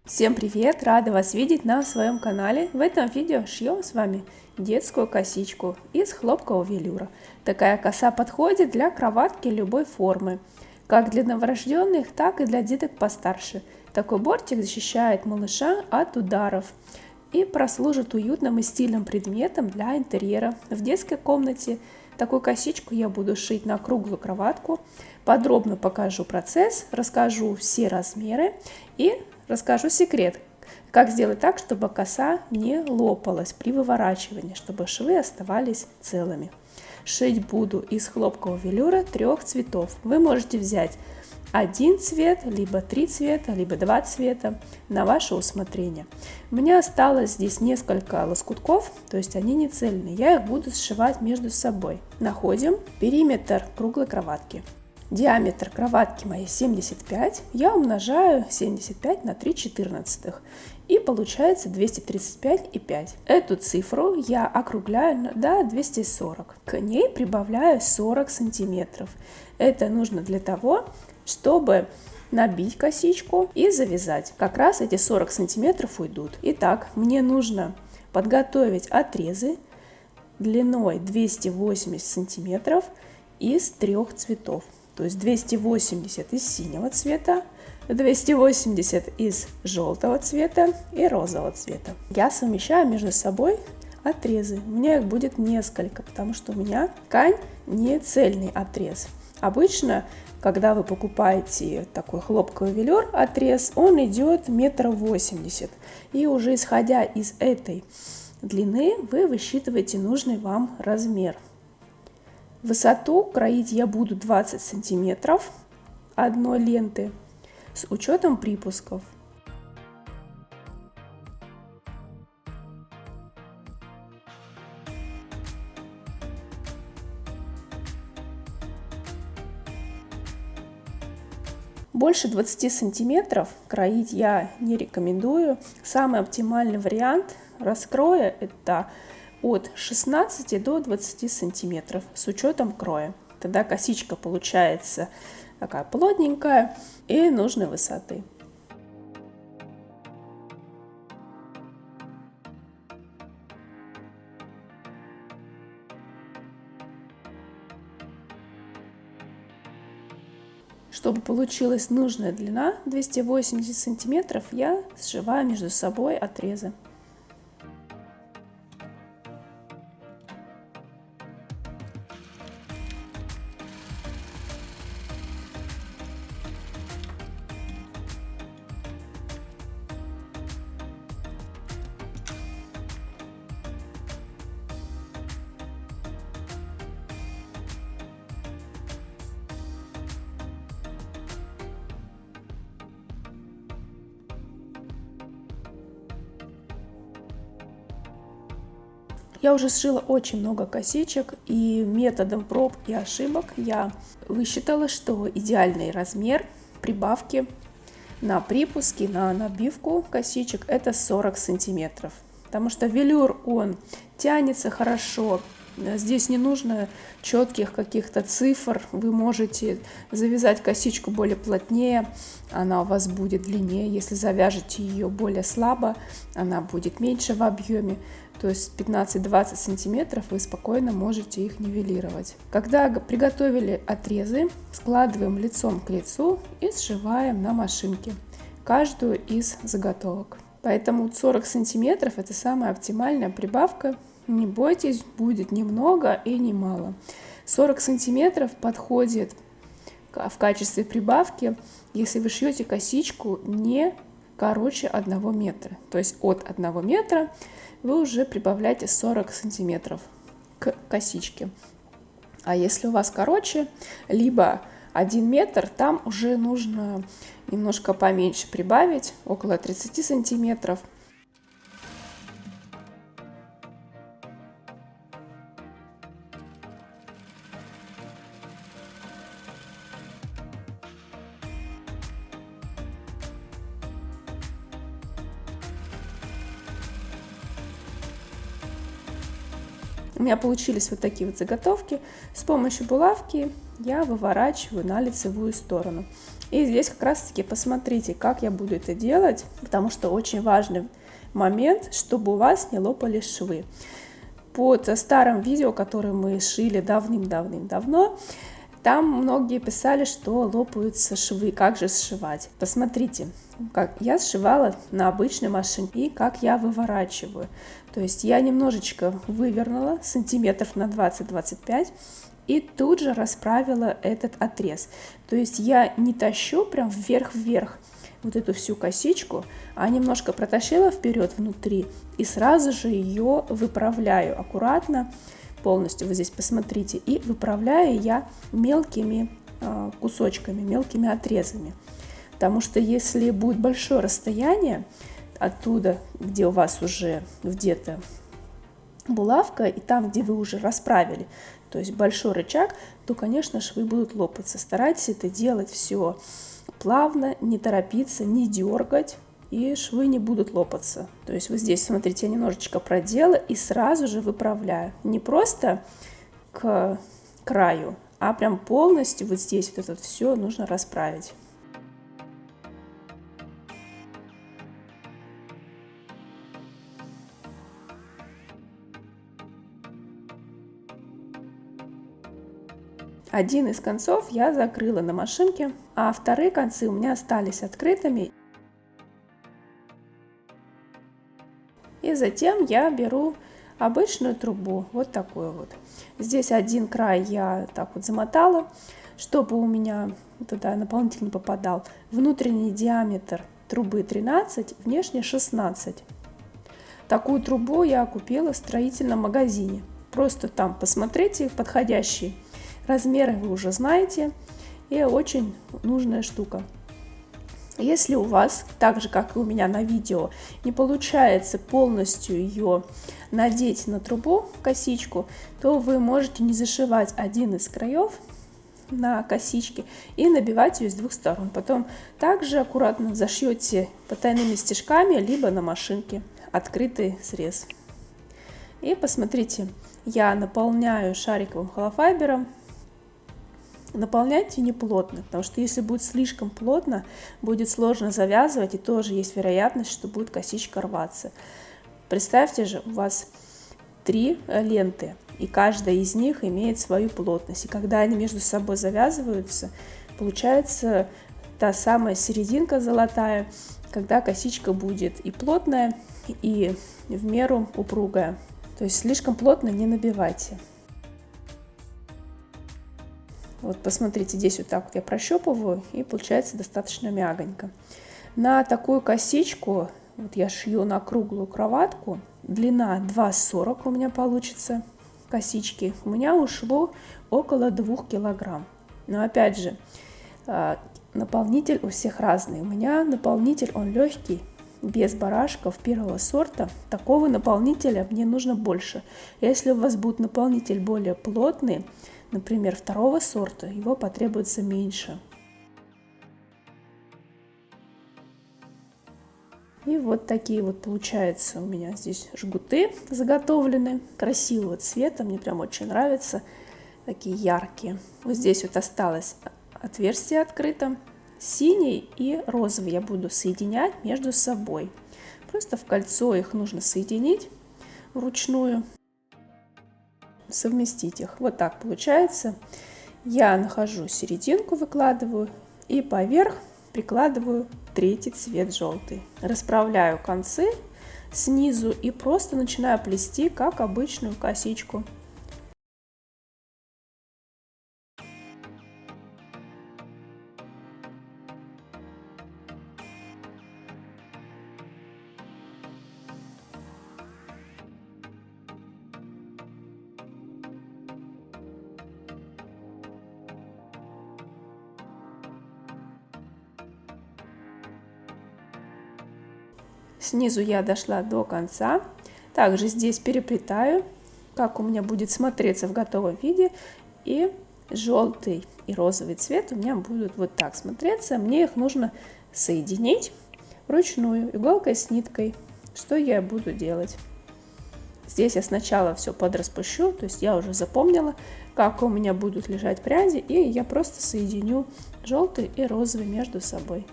Всем привет! Рада вас видеть на своем канале. В этом видео шьем с вами детскую косичку из хлопкового велюра. Такая коса подходит для кроватки любой формы, как для новорожденных, так и для деток постарше. Такой бортик защищает малыша от ударов и прослужит уютным и стильным предметом для интерьера в детской комнате. Такую косичку я буду шить на круглую кроватку. Подробно покажу процесс, расскажу все размеры и расскажу секрет, как сделать так, чтобы коса не лопалась при выворачивании, чтобы швы оставались целыми. Шить буду из хлопкового велюра 3 цветов. Вы можете взять один цвет, либо 3 цвета, либо 2 цвета, на ваше усмотрение. У меня осталось здесь несколько лоскутков, то есть они не цельные. Я их буду сшивать между собой. Находим периметр круглой кроватки. Диаметр кроватки моей 75, я умножаю 75 на 3/14 и получается 235,5. Эту цифру я округляю до 240. К ней прибавляю 40 сантиметров. Это нужно для того, чтобы набить косичку и завязать. Как раз эти 40 сантиметров уйдут. Итак, мне нужно подготовить отрезы длиной 280 сантиметров из 3 цветов. То есть 280 из синего цвета, 280 из желтого цвета и розового цвета. Я совмещаю между собой отрезы. У меня их будет несколько, потому что у меня ткань не цельный отрез. Обычно, когда вы покупаете такой хлопковый велюр отрез, он идет 1,80 м. И уже исходя из этой длины, вы высчитываете нужный вам размер. Высоту кроить я буду 20 сантиметров одной ленты с учетом припусков. Больше 20 сантиметров кроить я не рекомендую. Самый оптимальный вариант раскроя — это от 16 до 20 сантиметров с учетом кроя. Тогда косичка получается такая плотненькая и нужной высоты. Чтобы получилась нужная длина 280 сантиметров, я сшиваю между собой отрезы. Я уже сшила очень много косичек, и методом проб и ошибок я высчитала, что идеальный размер прибавки на припуски, на набивку косичек — это 40 сантиметров. Потому что велюр, он тянется хорошо. Здесь не нужно четких каких-то цифр. Вы можете завязать косичку более плотнее, она у вас будет длиннее. Если завяжете ее более слабо, она будет меньше в объеме. То есть 15-20 сантиметров вы спокойно можете их нивелировать. Когда приготовили отрезы, складываем лицом к лицу и сшиваем на машинке каждую из заготовок. Поэтому 40 сантиметров — это самая оптимальная прибавка. Не бойтесь, будет немного и немало. 40 сантиметров подходит в качестве прибавки, если вы шьете косичку не короче 1 метра. То есть от 1 метра вы уже прибавляете 40 сантиметров к косичке. А если у вас короче, либо 1 метр, там уже нужно немножко поменьше прибавить, около 30 сантиметров. У меня получились вот такие вот заготовки. С помощью булавки я выворачиваю на лицевую сторону. И здесь как раз таки посмотрите, как я буду это делать, потому что очень важный момент, чтобы у вас не лопались швы. Под старым видео, которое мы шили давным-давным-давно, там многие писали, что лопаются швы, как же сшивать. Посмотрите, как я сшивала на обычной машине и как я выворачиваю. То есть я немножечко вывернула сантиметров на 20-25 и тут же расправила этот отрез. То есть я не тащу прям вверх-вверх вот эту всю косичку, а немножко протащила вперед внутри и сразу же ее выправляю аккуратно, полностью. Вот здесь посмотрите, и выправляю я мелкими кусочками, мелкими отрезами. Потому что если будет большое расстояние оттуда, где у вас уже где-то булавка, и там, где вы уже расправили, то есть большой рычаг, то, конечно, швы будут лопаться. Старайтесь это делать все плавно, не торопиться, не дергать, и швы не будут лопаться. То есть вот здесь, смотрите, я немножечко продела и сразу же выправляю. Не просто к краю, а прям полностью вот здесь вот это все нужно расправить. Один из концов я закрыла на машинке, а вторые концы у меня остались открытыми. И затем я беру обычную трубу, вот такую вот. Здесь один край я так вот замотала, чтобы у меня туда наполнитель не попадал. Внутренний диаметр трубы 13, внешний 16. Такую трубу я купила в строительном магазине. Просто там посмотрите, подходящие размеры вы уже знаете, и очень нужная штука. Если у вас, так же как и у меня на видео, не получается полностью ее надеть на трубу, косичку, то вы можете не зашивать один из краев на косичке и набивать ее с двух сторон. Потом также аккуратно зашьете потайными стежками, либо на машинке открытый срез. И посмотрите, я наполняю шариковым холофайбером. Наполняйте не плотно, потому что если будет слишком плотно, будет сложно завязывать, и тоже есть вероятность, что будет косичка рваться. Представьте же, у вас 3 ленты, и каждая из них имеет свою плотность. И когда они между собой завязываются, получается та самая серединка золотая, когда косичка будет и плотная, и в меру упругая. То есть слишком плотно не набивайте. Вот посмотрите, здесь вот так вот я прощупываю, и получается достаточно мягонько. На такую косичку, вот я шью на круглую кроватку, длина 2,40 у меня получится косички, у меня ушло около 2 килограмм. Но опять же, наполнитель у всех разный. У меня наполнитель, он легкий, без барашков первого сорта. Такого наполнителя мне нужно больше. Если у вас будет наполнитель более плотный, например, второго сорта, его потребуется меньше. И вот такие вот получаются у меня здесь жгуты заготовлены, красивого цвета, мне прям очень нравятся, такие яркие. Вот здесь вот осталось отверстие открыто, синий и розовый я буду соединять между собой. Просто в кольцо их нужно соединить вручную, совместить их. Вот так получается. Я нахожу серединку, выкладываю и поверх прикладываю третий цвет желтый. Расправляю концы снизу и просто начинаю плести, как обычную косичку. Снизу я дошла до конца. Также здесь переплетаю, как у меня будет смотреться в готовом виде. И желтый и розовый цвет у меня будут вот так смотреться. Мне их нужно соединить вручную, иголкой с ниткой. Что я буду делать? Здесь я сначала все подраспущу, то есть я уже запомнила, как у меня будут лежать пряди, и я просто соединю желтый и розовый между собой.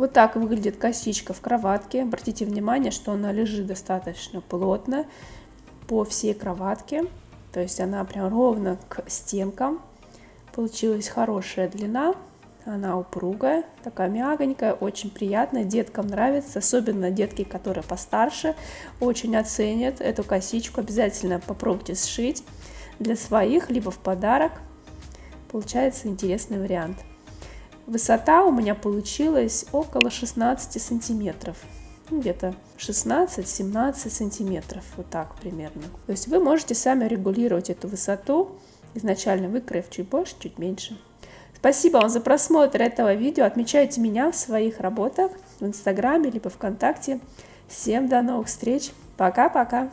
Вот так выглядит косичка в кроватке. Обратите внимание, что она лежит достаточно плотно по всей кроватке. То есть она прям ровно к стенкам. Получилась хорошая длина. Она упругая, такая мягонькая, очень приятная. Деткам нравится, особенно детки, которые постарше, очень оценят эту косичку. Обязательно попробуйте сшить для своих, либо в подарок. Получается интересный вариант. Высота у меня получилась около 16 сантиметров. Где-то 16-17 сантиметров, вот так примерно. То есть вы можете сами регулировать эту высоту, изначально выкроив чуть больше, чуть меньше. Спасибо вам за просмотр этого видео. Отмечайте меня в своих работах в Инстаграме либо ВКонтакте. Всем до новых встреч. Пока-пока.